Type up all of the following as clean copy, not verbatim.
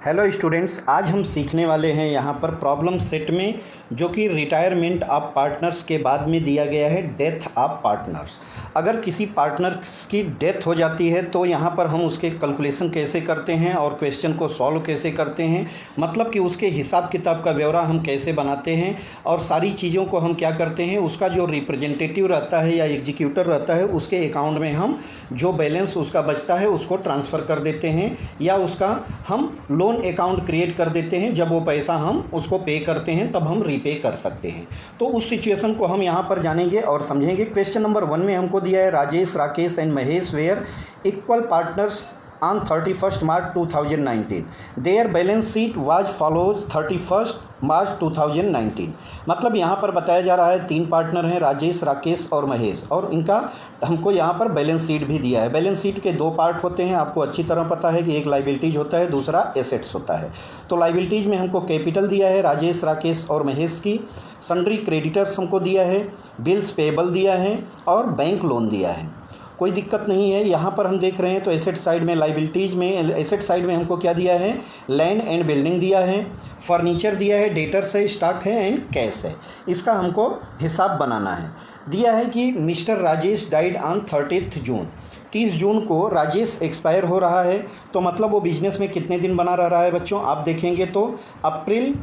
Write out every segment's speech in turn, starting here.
Hello students, आज हम सीखने वाले हैं यहाँ पर प्रॉब्लम सेट में, जो कि रिटायरमेंट ऑफ पार्टनर्स के बाद में दिया गया है डेथ ऑफ पार्टनर्स। अगर किसी पार्टनर्स की डेथ हो जाती है तो यहाँ पर हम उसके कैलकुलेशन कैसे करते हैं और क्वेश्चन को सॉल्व कैसे करते हैं, मतलब कि उसके हिसाब किताब का ब्यौरा हम कैसे बनाते हैं और सारी चीज़ों को हम क्या करते हैं, उसका जो रिप्रेजेंटेटिव रहता है या एग्जीक्यूटर रहता है उसके अकाउंट में हम जो बैलेंस उसका बचता है उसको ट्रांसफ़र कर देते हैं या उसका हम लोन अकाउंट क्रिएट कर देते हैं। जब वो पैसा हम उसको पे करते हैं तब हम रीपे कर सकते हैं। तो उस सिचुएशन को हम यहाँ पर जानेंगे और समझेंगे। क्वेश्चन नंबर 1 में हमको दिया है Rajesh, Rakesh and Mahesh were equal partners on 31st March 2019. Their balance sheet was follows 31st March 2019। मतलब यहाँ पर बताया जा रहा है 3 पार्टनर हैं, राजेश, राकेश और महेश, और इनका हमको यहाँ पर बैलेंस शीट भी दिया है। बैलेंस शीट के 2 पार्ट होते हैं, आपको अच्छी तरह पता है कि एक लाइबिलिटीज़ होता है, दूसरा एसेट्स होता है। तो लाइबिलिटीज़ में हमको कैपिटल दिया है राजेश, राकेश और महेश की, सन्ड्री क्रेडिटर्स हमको दिया है, बिल्स पेबल दिया है और बैंक लोन दिया है। कोई दिक्कत नहीं है। यहाँ पर हम देख रहे हैं तो एसेट साइड में लाइबिलिटीज़ में एसेट साइड में हमको क्या दिया है, लैंड एंड बिल्डिंग दिया है, फर्नीचर दिया है, डेटर्स है, स्टॉक है एंड कैश है। इसका हमको हिसाब बनाना है। दिया है कि मिस्टर राजेश डाइड ऑन 30 जून, 30 जून को राजेश एक्सपायर हो रहा है। तो मतलब वो बिजनेस में कितने दिन बना रह रहा है बच्चों, आप देखेंगे तो अप्रैल,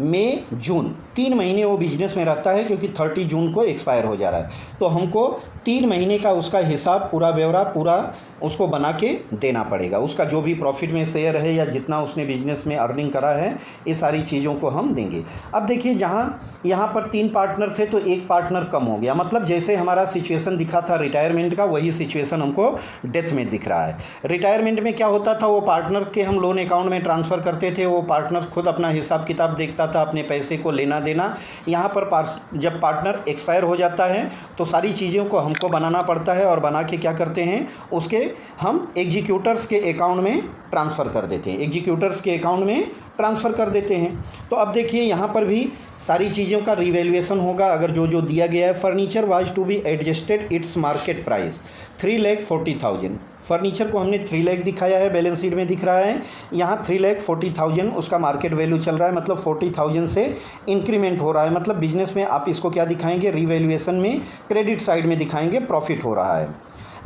मई, जून, 3 महीने वो बिजनेस में रहता है, क्योंकि 30 जून को एक्सपायर हो जा रहा है। तो हमको 3 महीने का उसका हिसाब, पूरा ब्यौरा पूरा उसको बना के देना पड़ेगा। उसका जो भी प्रॉफिट में शेयर है या जितना उसने बिजनेस में अर्निंग करा है, ये सारी चीज़ों को हम देंगे। अब देखिए, जहाँ यहाँ पर 3 पार्टनर थे तो एक पार्टनर कम हो गया। मतलब जैसे हमारा सिचुएशन दिखा था रिटायरमेंट का, वही सिचुएशन हमको डेथ में दिख रहा है। रिटायरमेंट में क्या होता था, वो पार्टनर के हम लोन अकाउंट में ट्रांसफ़र करते थे, वो पार्टनर खुद अपना हिसाब किताब देखता था, अपने पैसे को लेना देना। यहाँ पर जब पार्टनर एक्सपायर हो जाता है तो सारी चीज़ों को हमको बनाना पड़ता है, और बना के क्या करते हैं, उसके हम एग्जीक्यूटर्स के अकाउंट में ट्रांसफ़र कर देते हैं, एग्जीक्यूटर्स के अकाउंट में ट्रांसफ़र कर देते हैं। तो अब देखिए, यहाँ पर भी सारी चीज़ों का रिवैल्यूएशन होगा। अगर जो जो दिया गया है, furniture was to be adjusted it's market price 3,40,000। Furniture को हमने 3 लाख दिखाया है, बैलेंस शीट में दिख रहा है। यहाँ 3,40,000 उसका मार्केट वैल्यू चल रहा है, मतलब 40,000 से इंक्रीमेंट हो रहा है। मतलब बिजनेस में आप इसको क्या दिखाएंगे, रिवैल्यूएशन में क्रेडिट साइड में दिखाएंगे, प्रॉफिट हो रहा है।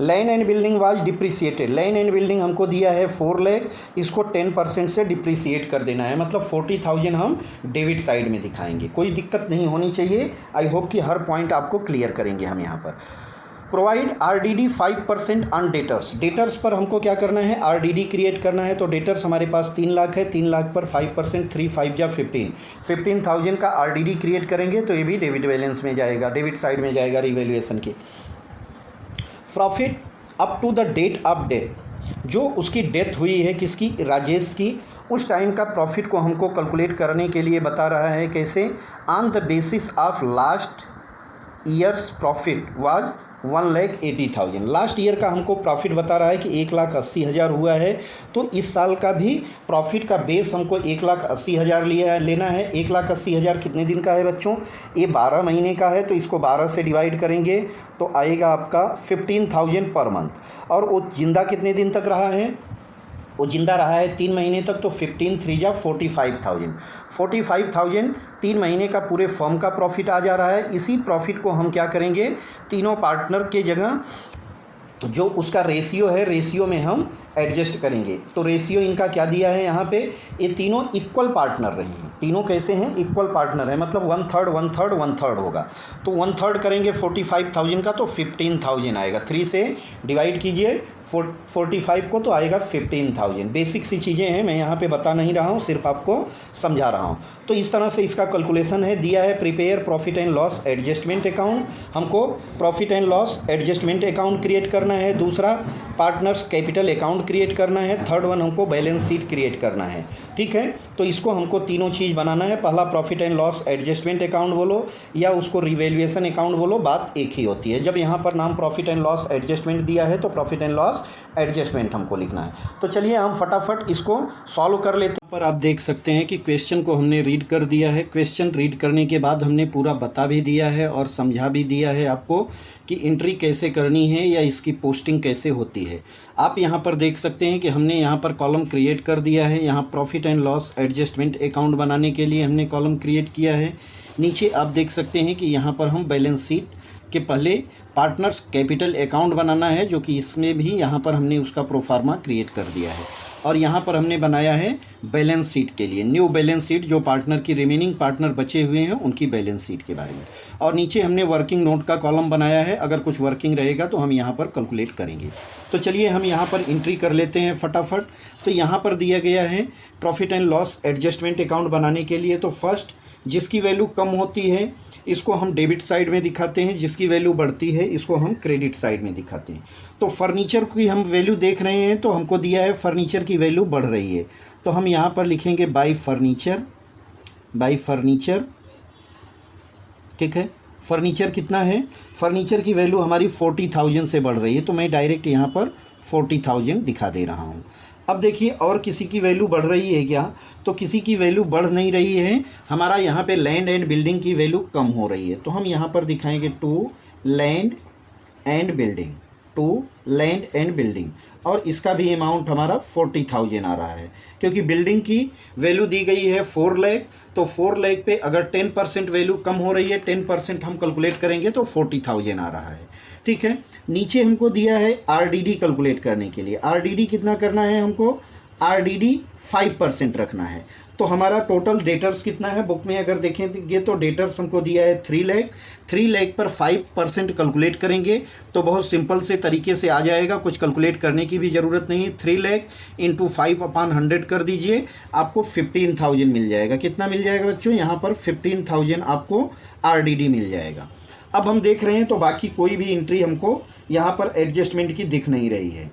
Land and building was depreciated, land and building हमको दिया है 4 लाख, इसको 10% से डिप्रिसिएट कर देना है, मतलब 40,000 हम डेबिट साइड में दिखाएंगे। कोई दिक्कत नहीं होनी चाहिए। आई होप कि हर पॉइंट आपको क्लियर करेंगे हम यहाँ पर। Provide RDD 5% on debtors, debtors पर हमको क्या करना है, RDD क्रिएट करना है। तो डेटर्स हमारे पास 3 लाख है, 3 लाख पर 5%, 3 5 या 15,000 का RDD क्रिएट करेंगे तो ये भी डेबिट बैलेंस में जाएगा, डेबिट साइड में जाएगा रिवैल्यूएशन की। Profit up to the date of death, जो उसकी डेथ हुई है किसकी, राजेश की, उस टाइम का प्रॉफिट को हमको कैलकुलेट करने के लिए बता रहा है। कैसे, on the basis of last years profit was 1,80,000। Last year का हमको प्रॉफिट बता रहा है कि 1,80,000 हुआ है। तो इस साल का भी प्रॉफिट का बेस हमको 1,80,000 लेना है। 1,80,000 कितने दिन का है बच्चों, ये 12 महीने का है। तो इसको 12 से डिवाइड करेंगे तो आएगा आपका 15,000 पर मंथ। और वो जिंदा कितने दिन तक रहा है, वो जिंदा रहा है 3 महीने तक। तो 15 3 जा 45,000, 45,000 3 महीने का पूरे फर्म का प्रॉफिट आ जा रहा है। इसी प्रॉफिट को हम क्या करेंगे, तीनों पार्टनर के जगह जो उसका रेशियो है, रेशियो में हम एडजस्ट करेंगे। तो रेशियो इनका क्या दिया है यहाँ पे, ये तीनों इक्वल पार्टनर रहे हैं। तीनों कैसे हैं, इक्वल पार्टनर है, मतलब 1/3 1/3 1/3 होगा। तो 1/3 करेंगे 45,000 का तो 15,000 आएगा। 3 से डिवाइड कीजिए 45 को तो आएगा 15,000। बेसिक सी चीज़ें हैं, मैं यहाँ पे बता नहीं रहा हूँ, सिर्फ आपको समझा रहा हूँ। तो इस तरह से इसका कैलकुलेशन है। दिया है prepare profit and loss adjustment account, हमको profit and loss adjustment account create करना है। दूसरा पार्टनर्स कैपिटल अकाउंट क्रिएट करना है। थर्ड वन हमको बैलेंस शीट क्रिएट करना है। ठीक है, तो इसको हमको तीनों चीज़ बनाना है। पहला profit and loss adjustment account बोलो या उसको रिवैल्यूएशन अकाउंट बोलो, बात एक ही होती है। जब यहाँ पर नाम प्रॉफिट एंड लॉस एडजस्टमेंट दिया है तो प्रॉफिट एंड लॉस एडजस्टमेंट हमको लिखना है। तो चलिए हम फटाफट इसको सॉल्व कर लेते हैं। पर आप देख सकते हैं कि क्वेश्चन को हमने रीड कर दिया है। क्वेश्चन रीड करने के बाद हमने पूरा बता भी दिया है और समझा भी दिया है आपको कि एंट्री कैसे करनी है या इसकी पोस्टिंग कैसे होती है। आप यहाँ पर देख देख सकते हैं कि हमने यहाँ पर कॉलम क्रिएट कर दिया है। यहाँ profit and loss adjustment account बनाने के लिए हमने कॉलम क्रिएट किया है। नीचे आप देख सकते हैं कि यहाँ पर हम बैलेंस शीट के पहले पार्टनर्स कैपिटल अकाउंट बनाना है, जो कि इसमें भी यहाँ पर हमने उसका प्रोफार्मा क्रिएट कर दिया है। और यहाँ पर हमने बनाया है बैलेंस शीट के लिए न्यू बैलेंस शीट, जो पार्टनर की रिमेनिंग पार्टनर बचे हुए हैं उनकी बैलेंस शीट के बारे में। और नीचे हमने वर्किंग नोट का कॉलम बनाया है, अगर कुछ वर्किंग रहेगा तो हम यहाँ पर कैलकुलेट करेंगे। तो चलिए हम यहाँ पर एंट्री कर लेते हैं फटाफट। तो यहाँ पर दिया गया है profit and loss adjustment account बनाने के लिए। तो फर्स्ट जिसकी वैल्यू कम होती है इसको हम डेबिट साइड में दिखाते हैं, जिसकी वैल्यू बढ़ती है इसको हम क्रेडिट साइड में दिखाते हैं। तो फर्नीचर की हम वैल्यू देख रहे हैं, तो हमको दिया है फर्नीचर की वैल्यू बढ़ रही है, तो हम यहाँ पर लिखेंगे बाई फर्नीचर। ठीक है, फर्नीचर कितना है, फर्नीचर की वैल्यू हमारी 40,000 से बढ़ रही है, तो मैं डायरेक्ट यहाँ पर 40,000 दिखा दे रहा हूँ। अब देखिए और किसी की वैल्यू बढ़ रही है क्या, तो किसी की वैल्यू बढ़ नहीं रही है। हमारा यहाँ पे लैंड एंड बिल्डिंग की वैल्यू कम हो रही है, तो हम यहाँ पर दिखाएंगे टू लैंड एंड बिल्डिंग, और इसका भी अमाउंट हमारा 40,000 आ रहा है, क्योंकि बिल्डिंग की वैल्यू दी गई है 4 लाख, तो 4 लाख पे अगर 10% वैल्यू कम हो रही है, 10% हम कैलकुलेट करेंगे तो 40,000 आ रहा है। ठीक है, नीचे हमको दिया है आरडीडी कैलकुलेट करने के लिए। आरडीडी कितना करना है हमको, आरडीडी 5% रखना है। तो हमारा टोटल डेटर्स कितना है, बुक में अगर देखेंगे तो डेटर्स हमको दिया है 3 लाख। 3 लाख पर 5% कैलकुलेट करेंगे तो बहुत सिंपल से तरीके से आ जाएगा, कुछ कैलकुलेट करने की भी ज़रूरत नहीं है। 3 लाख इंटू 5/100 कर दीजिए, आपको 15,000 मिल जाएगा। कितना मिल जाएगा बच्चों, यहाँ पर 15,000 आपको आरडीडी मिल जाएगा। अब हम देख रहे हैं तो बाकी कोई भी एंट्री हमको यहाँ पर एडजस्टमेंट की दिख नहीं रही है,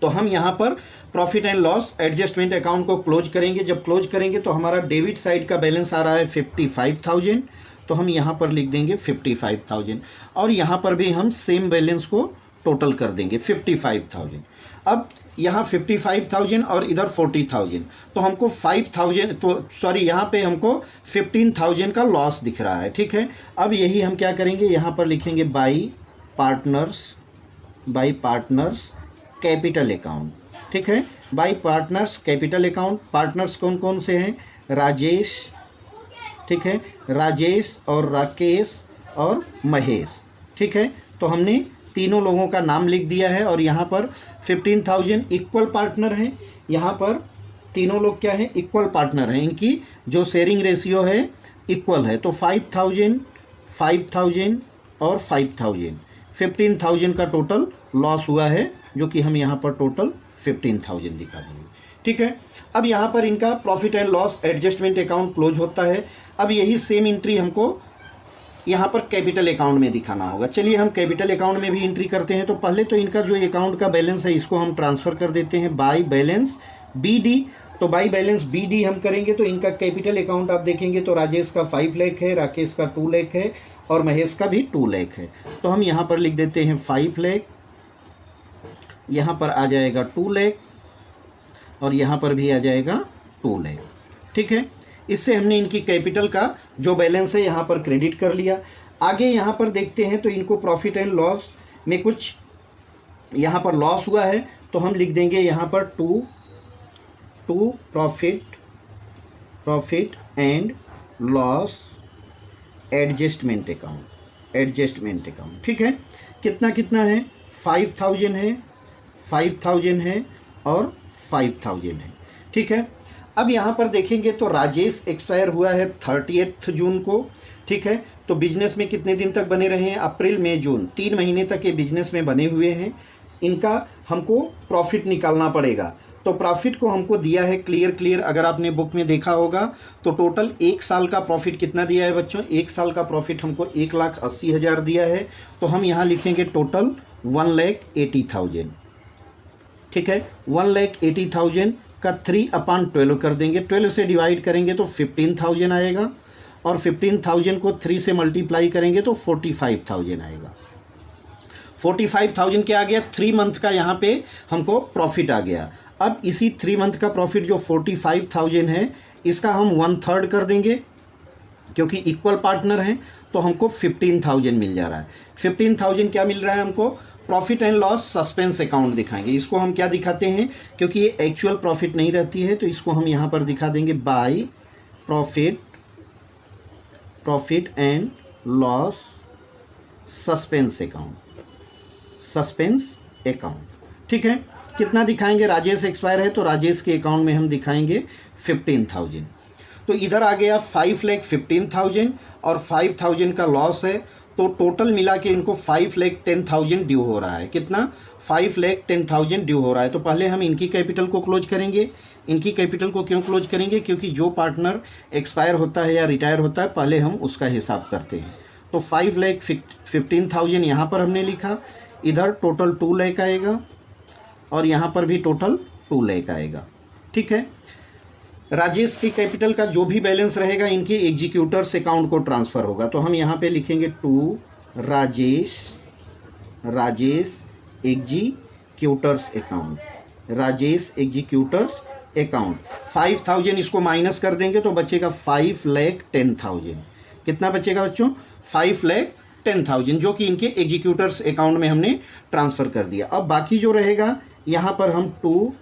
तो हम यहाँ पर profit and loss adjustment account को क्लोज करेंगे। जब क्लोज करेंगे तो हमारा डेबिट साइड का बैलेंस आ रहा है 55,000, तो हम यहाँ पर लिख देंगे 55,000, और यहाँ पर भी हम सेम बैलेंस को टोटल कर देंगे 55,000। अब यहाँ 55,000 और इधर 40,000, तो हमको 5,000 तो सॉरी यहाँ पे हमको 15,000 का लॉस दिख रहा है। ठीक है, अब यही हम क्या करेंगे, यहाँ पर लिखेंगे बाई पार्टनर्स कैपिटल अकाउंट। ठीक है, by partners capital account. Partners कौन कौन से हैं, राजेश, ठीक है, राजेश और राकेश और महेश। ठीक है, तो हमने तीनों लोगों का नाम लिख दिया है, और यहाँ पर 15,000 इक्वल पार्टनर हैं। यहाँ पर तीनों लोग क्या हैं, इक्वल पार्टनर हैं, इनकी जो शेयरिंग रेशियो है इक्वल है। तो 5,000 और 5,000 15,000 का टोटल लॉस हुआ है, जो कि हम यहाँ पर टोटल 15,000 दिखा देंगे। ठीक है, अब यहाँ पर इनका profit and loss adjustment account close होता है। अब यही सेम एंट्री हमको यहाँ पर कैपिटल अकाउंट में दिखाना होगा। चलिए हम कैपिटल अकाउंट में भी एंट्री करते हैं। तो पहले तो इनका जो अकाउंट का बैलेंस है इसको हम ट्रांसफ़र कर देते हैं बाई बैलेंस बीडी। तो बाई बैलेंस बीडी हम करेंगे तो इनका कैपिटल अकाउंट आप देखेंगे तो राजेश का 5 लाख है, राकेश का 2 लाख है, और महेश का भी 2 लाख है। तो हम यहाँ पर लिख देते हैं 5 लाख, यहाँ पर आ जाएगा 2 लाख, और यहाँ पर भी आ जाएगा 2 लाख। ठीक है, इससे हमने इनकी कैपिटल का जो बैलेंस है यहाँ पर क्रेडिट कर लिया। आगे यहाँ पर देखते हैं तो इनको प्रॉफिट एंड लॉस में कुछ यहाँ पर लॉस हुआ है, तो हम लिख देंगे यहाँ पर to profit and loss adjustment account. ठीक है, कितना कितना है, 5,000 है, 5,000 है और 5,000 है। ठीक है, अब यहाँ पर देखेंगे तो राजेश एक्सपायर हुआ है 30 जून को। ठीक है, तो बिजनेस में कितने दिन तक बने रहे हैं, अप्रैल मई जून, 3 महीने तक ये बिजनेस में बने हुए हैं। इनका हमको प्रॉफिट निकालना पड़ेगा। तो प्रॉफिट को हमको दिया है क्लियर, अगर आपने बुक में देखा होगा तो टोटल 1 साल का प्रॉफिट कितना दिया है बच्चों, 1 साल का प्रॉफिट हमको 1,80,000 दिया है। तो हम यहाँ लिखेंगे टोटल 1,80,000। ठीक है, 1,80,000 का 3/12 कर देंगे, 12 से डिवाइड करेंगे तो 15,000 आएगा, और 15,000 को 3 से मल्टीप्लाई करेंगे तो 45,000 आएगा। 45,000 क्या आ गया, 3 मंथ का यहाँ पे हमको प्रॉफिट आ गया। अब इसी 3 मंथ का प्रॉफिट जो 45,000 है इसका हम 1/3 कर देंगे, क्योंकि इक्वल पार्टनर हैं, तो हमको 15,000 मिल जा रहा है। 15,000 क्या मिल रहा है हमको, profit and loss suspense account दिखाएंगे। इसको हम क्या दिखाते हैं, क्योंकि ये एक्चुअल प्रॉफिट नहीं रहती है, तो इसको हम यहाँ पर दिखा देंगे by profit and loss suspense account. ठीक है, कितना दिखाएंगे, राजेश एक्सपायर है तो राजेश के अकाउंट में हम दिखाएंगे 15,000। तो इधर आ गया 5,15,000 और 5,000 का लॉस है, तो टोटल मिला के इनको 5,10,000 ड्यू हो रहा है। कितना, 5,10,000 ड्यू हो रहा है। तो पहले हम इनकी कैपिटल को क्लोज करेंगे। इनकी कैपिटल को क्यों क्लोज करेंगे, क्योंकि जो पार्टनर एक्सपायर होता है या रिटायर होता है पहले हम उसका हिसाब करते हैं। तो 5,15,000 यहाँ पर हमने लिखा, इधर टोटल 2 लाख आएगा और यहाँ पर भी टोटल 2 लाख आएगा। ठीक है, राजेश की कैपिटल का जो भी बैलेंस रहेगा इनके एग्जीक्यूटर्स अकाउंट को ट्रांसफ़र होगा। तो हम यहाँ पे लिखेंगे टू राजेश एग्जीक्यूटर्स अकाउंट 5,000 इसको माइनस कर देंगे तो बचेगा 5,10,000। कितना बचेगा बच्चों, 5,10,000, जो कि इनके एग्जीक्यूटर्स अकाउंट में हमने ट्रांसफ़र कर दिया। अब बाकी जो रहेगा यहाँ पर हम टू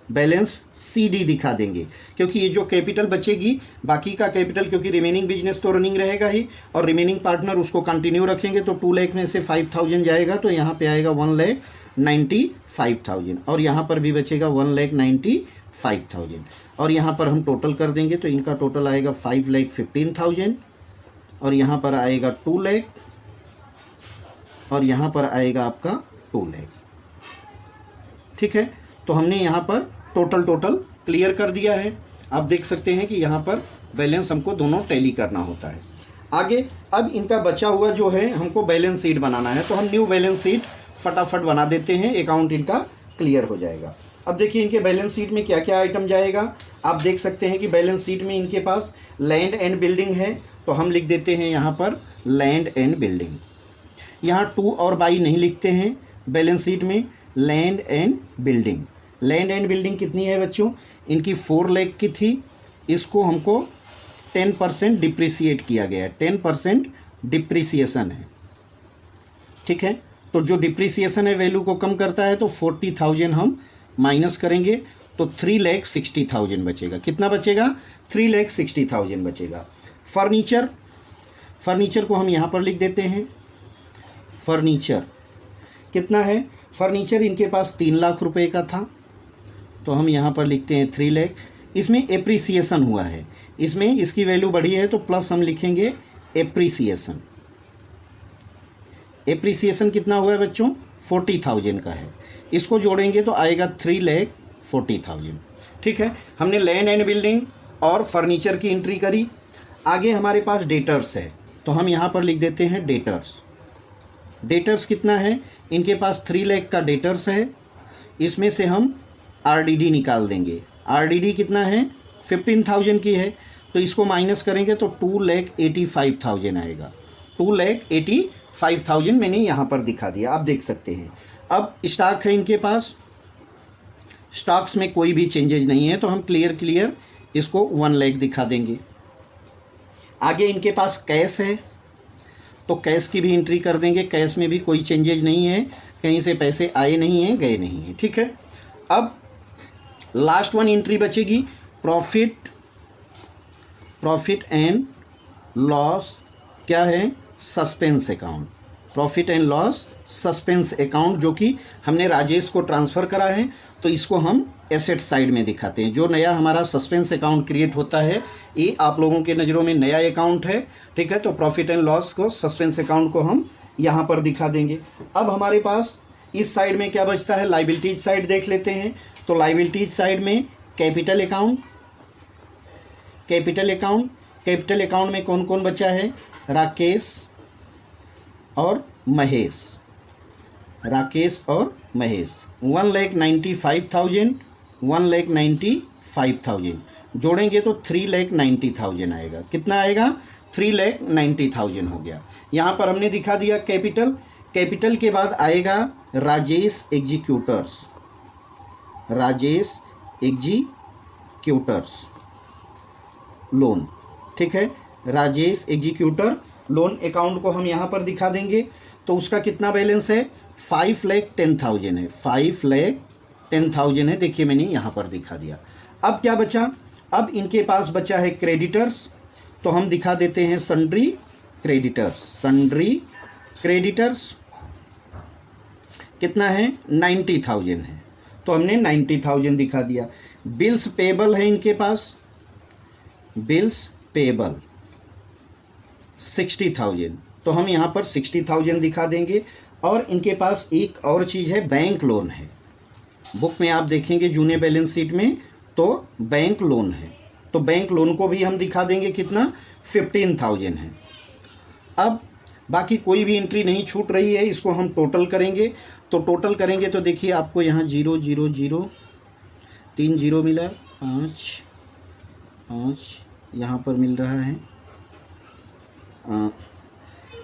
बैलेंस CD दिखा देंगे, क्योंकि ये जो कैपिटल बचेगी बाकी का कैपिटल, क्योंकि रिमेनिंग बिजनेस तो रनिंग रहेगा ही और रिमेनिंग पार्टनर उसको कंटिन्यू रखेंगे, तो 2 लाख में से 5,000 जाएगा तो यहाँ पे आएगा 1,95,000 और यहाँ पर भी बचेगा 1,95,000 और यहाँ पर हम टोटल कर देंगे तो इनका टोटल आएगा 5,15,000 और यहाँ पर आएगा 2 लाख और यहाँ पर आएगा आपका 2 लाख। ठीक है, तो हमने यहाँ पर टोटल क्लियर कर दिया है। आप देख सकते हैं कि यहाँ पर बैलेंस हमको दोनों टैली करना होता है। आगे अब इनका बचा हुआ जो है हमको बैलेंस शीट बनाना है, तो हम न्यू बैलेंस शीट फटाफट बना देते हैं, अकाउंट इनका क्लियर हो जाएगा। अब देखिए इनके बैलेंस शीट में क्या क्या आइटम जाएगा। आप देख सकते हैं कि बैलेंस शीट में इनके पास लैंड एंड बिल्डिंग है, तो हम लिख देते हैं यहाँ पर लैंड एंड बिल्डिंग। यहाँ टू और बाई नहीं लिखते हैं बैलेंस शीट में, land and building. Land and building कितनी है बच्चों, इनकी 4 लाख की थी, इसको हमको 10% डिप्रिसिएट किया गया है, 10% डिप्रिसिएशन है। ठीक है, तो जो डिप्रिसिएशन है वैल्यू को कम करता है, तो 40,000 हम माइनस करेंगे तो 3,60,000 बचेगा। कितना बचेगा, 3,60,000 बचेगा। फर्नीचर को हम यहाँ पर लिख देते हैं। फर्नीचर कितना है, फर्नीचर इनके पास 3 लाख रुपए का था, तो हम यहाँ पर लिखते हैं 3 लाख। इसमें एप्रिसिएशन हुआ है, इसमें इसकी वैल्यू बढ़ी है तो प्लस हम लिखेंगे एप्रिसिएशन। एप्रिसिएशन कितना हुआ है बच्चों, 40,000 का है, इसको जोड़ेंगे तो आएगा 3,40,000। ठीक है, हमने लैंड एंड बिल्डिंग और फर्नीचर की एंट्री करी। आगे हमारे पास डेटर्स है, तो हम यहाँ पर लिख देते हैं डेटर्स कितना है, इनके पास 3 लाख का डेटर्स है, इसमें से हम RDD निकाल देंगे। RDD कितना है, 15,000 की है, तो इसको माइनस करेंगे तो 2,85,000 आएगा। 2,85,000 मैंने यहाँ पर दिखा दिया, आप देख सकते हैं। अब स्टॉक है इनके पास, स्टॉक्स में कोई भी चेंजेज नहीं है, तो हम क्लियर इसको 1 लाख दिखा देंगे। आगे इनके पास कैश है, तो कैश की भी एंट्री कर देंगे। कैश में भी कोई चेंजेज नहीं है, कहीं से पैसे आए नहीं हैं गए नहीं हैं। ठीक है, अब लास्ट वन एंट्री बचेगी प्रॉफिट एंड लॉस, क्या है, suspense account. Profit and loss suspense account, जो कि हमने राजेश को ट्रांसफ़र करा है, तो इसको हम एसेट साइड में दिखाते हैं। जो नया हमारा सस्पेंस अकाउंट क्रिएट होता है, ये आप लोगों के नज़रों में नया अकाउंट है। ठीक है, तो प्रॉफिट एंड लॉस को, सस्पेंस अकाउंट को हम यहाँ पर दिखा देंगे। अब हमारे पास इस साइड में क्या बचता है, लाइबिलिटीज साइड देख लेते हैं। तो लाइबिलिटीज साइड में कैपिटल अकाउंट में कौन कौन बचा है, राकेश और महेश। 1,95,000 जोड़ेंगे तो 3,90,000 आएगा। कितना आएगा, 3,90,000 हो गया। यहाँ पर हमने दिखा दिया कैपिटल के बाद आएगा राजेश एग्जीक्यूटर्स लोन। ठीक है, राजेश एग्जीक्यूटर लोन अकाउंट को हम यहाँ पर दिखा देंगे। तो उसका कितना बैलेंस है, 5,10,000 है, 5,10,000 है। देखिए मैंने यहाँ पर दिखा दिया। अब क्या बचा, अब इनके पास बचा है क्रेडिटर्स, तो हम दिखा देते हैं सन्ड्री क्रेडिटर्स। सन्ड्री क्रेडिटर्स कितना है, 90,000 है, तो हमने 90,000 दिखा दिया। बिल्स पेबल है इनके पास, बिल्स पेबल 60,000, तो हम यहाँ पर 60,000 दिखा देंगे। और इनके पास एक और चीज़ है, बैंक लोन है। बुक में आप देखेंगे जूने बैलेंस शीट में तो बैंक लोन है, तो बैंक लोन को भी हम दिखा देंगे, कितना, 15,000 है। अब बाकी कोई भी एंट्री नहीं छूट रही है, इसको हम टोटल करेंगे। तो टोटल करेंगे तो देखिए आपको यहाँ 0 0 0 3 0 मिला, 5 5 यहाँ पर मिल रहा है।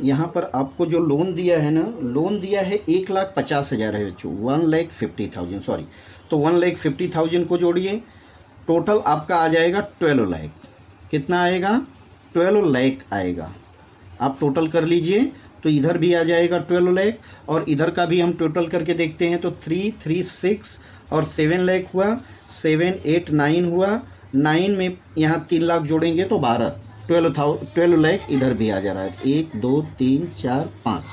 यहाँ पर आपको जो लोन दिया है ना, लोन दिया है 1,50,000 है बच्चों, 1,50,000 सॉरी, तो 1,50,000 को जोड़िए, टोटल आपका आ जाएगा 12 लाख। कितना आएगा, 12 लाख आएगा। आप टोटल कर लीजिए तो इधर भी आ जाएगा 12 लाख, और इधर का भी हम टोटल करके देखते हैं तो 3 3 6 और 7 लाख हुआ, 7 8 9 हुआ, 9 में यहाँ 3 लाख जोड़ेंगे तो 12 लाख इधर भी आ जा रहा है। 1 2 3 4 5,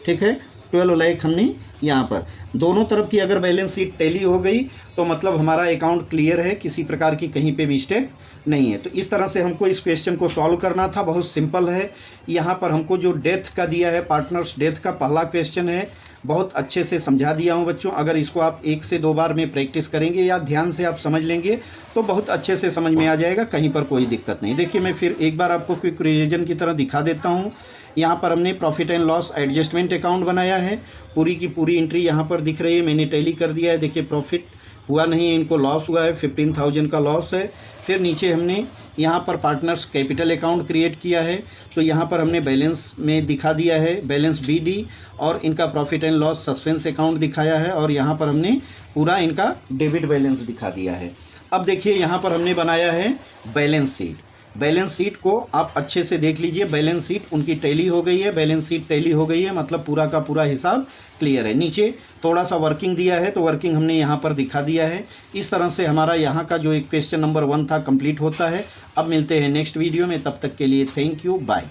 ठीक है, 12 लाख हमने यहाँ पर। दोनों तरफ की अगर बैलेंस शीट टैली हो गई तो मतलब हमारा अकाउंट क्लियर है, किसी प्रकार की कहीं पे मिस्टेक नहीं है। तो इस तरह से हमको इस क्वेश्चन को सॉल्व करना था, बहुत सिंपल है। यहाँ पर हमको जो डेथ का दिया है, पार्टनर्स डेथ का पहला क्वेश्चन है, बहुत अच्छे से समझा दिया हूँ बच्चों। अगर इसको आप 1 से 2 बार में प्रैक्टिस करेंगे या ध्यान से आप समझ लेंगे तो बहुत अच्छे से समझ में आ जाएगा, कहीं पर कोई दिक्कत नहीं। देखिए मैं फिर एक बार आपको क्विक रिवीजन की तरह दिखा देता हूँ। यहाँ पर हमने profit and loss adjustment account बनाया है, पूरी की पूरी एंट्री यहाँ पर दिख रही है, मैंने टैली कर दिया है। देखिए प्रॉफिट हुआ नहीं है, इनको लॉस हुआ है, 15,000 का लॉस है। फिर नीचे हमने यहाँ पर पार्टनर्स कैपिटल अकाउंट क्रिएट किया है, तो यहाँ पर हमने बैलेंस में दिखा दिया है, बैलेंस BD, और इनका profit and loss suspense account दिखाया है, और यहाँ पर हमने पूरा इनका डेबिट बैलेंस दिखा दिया है। अब देखिए यहाँ पर हमने बनाया है बैलेंस शीट। बैलेंस शीट को आप अच्छे से देख लीजिए, बैलेंस शीट उनकी टैली हो गई है, बैलेंस शीट टैली हो गई है, मतलब पूरा का पूरा हिसाब क्लियर है। नीचे थोड़ा सा वर्किंग दिया है, तो वर्किंग हमने यहाँ पर दिखा दिया है। इस तरह से हमारा यहाँ का जो एक क्वेश्चन नंबर 1 था कंप्लीट होता है। अब मिलते हैं नेक्स्ट वीडियो में, तब तक के लिए थैंक यू, बाय।